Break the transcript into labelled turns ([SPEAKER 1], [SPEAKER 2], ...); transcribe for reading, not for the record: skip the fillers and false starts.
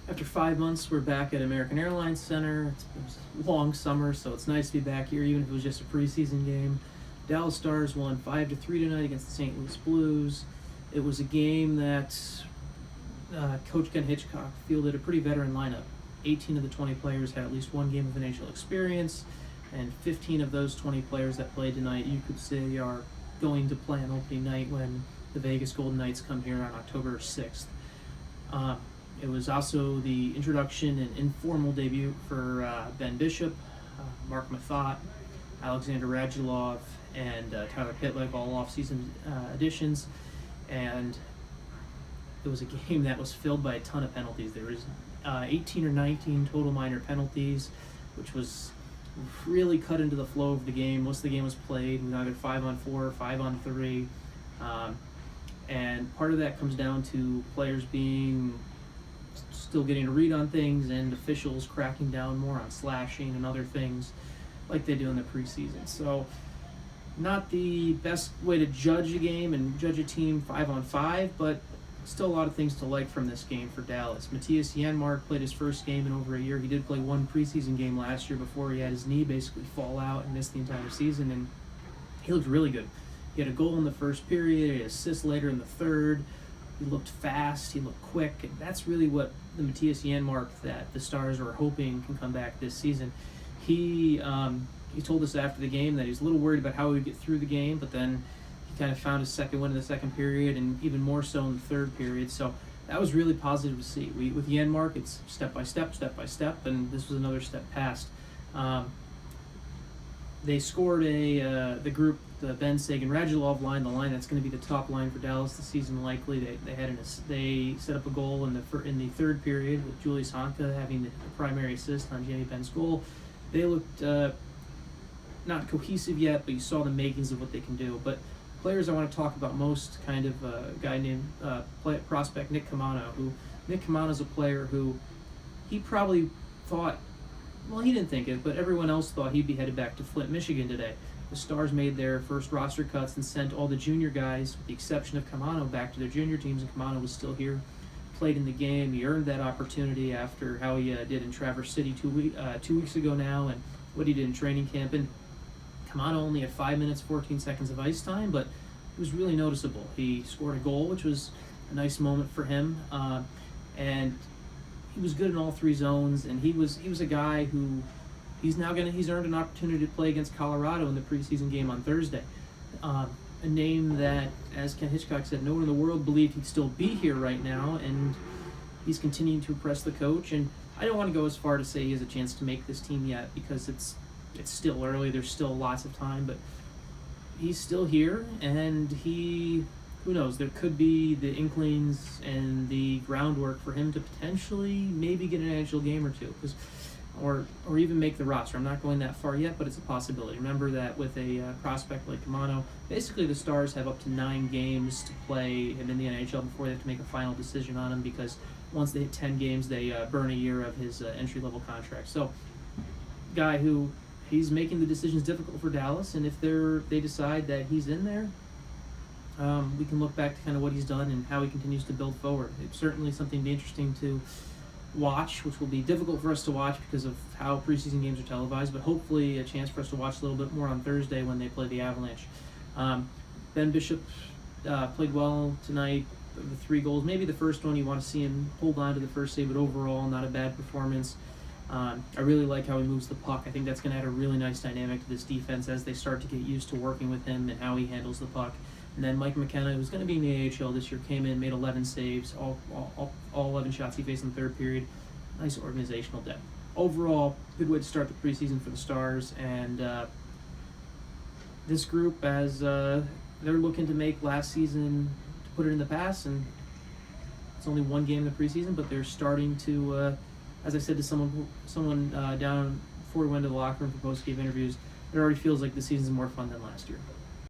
[SPEAKER 1] After 5 months, we're back at American Airlines Center. It was a long summer, so it's nice to be back here, even if it was just a preseason game. Dallas Stars won 5-3 tonight against the St. Louis Blues. It was a game that Coach Ken Hitchcock fielded a pretty veteran lineup. 18 of the 20 players had at least one game of NHL experience, and 15 of those 20 players that played tonight, you could say, are going to play on opening night when the Vegas Golden Knights come here on October 6th. It was also the introduction and informal debut for Ben Bishop, Mark Mathot, Alexander Radulov, and Tyler Pitlick, all off-season additions. And it was a game that was filled by a ton of penalties. There was 18 or 19 total minor penalties, which was really cut into the flow of the game. Most of the game was played with either 5-on-4 or 5-on-3. And part of that comes down to players being still getting a read on things and officials cracking down more on slashing and other things like they do in the preseason. So not the best way to judge a game and judge a team 5-on-5, but still a lot of things to like from this game for Dallas. Matthias Janmark played his first game in over a year. He did play one preseason game last year before he had his knee basically fall out and missed the entire season, and he looked really good. He had a goal in the first period, he had an assist later in the third. He looked fast, he looked quick, and that's really what the Matthias Janmark that the Stars were hoping can come back this season. He told us after the game that he was a little worried about how he would get through the game, but then he kind of found his second win in the second period, and even more so in the third period. So that was really positive to see. With Janmark, it's step by step, and this was another step past. They scored the group, the Ben Sagan Radulov line, the line that's going to be the top line for Dallas this season likely. They set up a goal in the third period with Julius Honka having the primary assist on Jamie Benn's goal. They looked not cohesive yet, but you saw the makings of what they can do. But players I want to talk about most, kind of a guy named prospect Nick Camano. Nick Camano is a player who he probably thought, well, he didn't think it, but everyone else thought he'd be headed back to Flint, Michigan today. The Stars made their first roster cuts and sent all the junior guys, with the exception of Camano, back to their junior teams, and Camano was still here, played in the game. He earned that opportunity after how he did in Traverse City 2 weeks ago now, and what he did in training camp. And Camano only had 5 minutes, 14 seconds of ice time, but it was really noticeable. He scored a goal, which was a nice moment for him, and he was good in all three zones, and he was a guy who he's earned an opportunity to play against Colorado in the preseason game on Thursday. A name that, as Ken Hitchcock said, no one in the world believed he'd still be here right now, and he's continuing to impress the coach. And I don't want to go as far to say he has a chance to make this team yet, because it's still early. There's still lots of time, but he's still here, and who knows, there could be the inklings and the groundwork for him to potentially maybe get an NHL game or two, or even make the roster. I'm not going that far yet, but it's a possibility. Remember that with a prospect like Camano, basically the Stars have up to 9 games to play him in the NHL before they have to make a final decision on him, because once they hit 10 games, they burn a year of his entry-level contract. So, guy who, he's making the decisions difficult for Dallas, and if they decide that he's in there, we can look back to kind of what he's done and how he continues to build forward. It's certainly something to be interesting to watch, which will be difficult for us to watch because of how preseason games are televised, but hopefully a chance for us to watch a little bit more on Thursday when they play the Avalanche. Ben Bishop played well tonight. The 3 goals, maybe the first one you want to see him hold on to the first save, but overall not a bad performance. I really like how he moves the puck. I think that's going to add a really nice dynamic to this defense as they start to get used to working with him and how he handles the puck. And then Mike McKenna, who's going to be in the AHL this year, came in, made 11 saves, all 11 shots he faced in the third period. Nice organizational depth. Overall, good way to start the preseason for the Stars. And this group, as they're looking to make last season, to put it in the past, and it's only one game in the preseason, but they're starting to, as I said to someone down before we went to the locker room for post-game interviews, it already feels like the season's more fun than last year.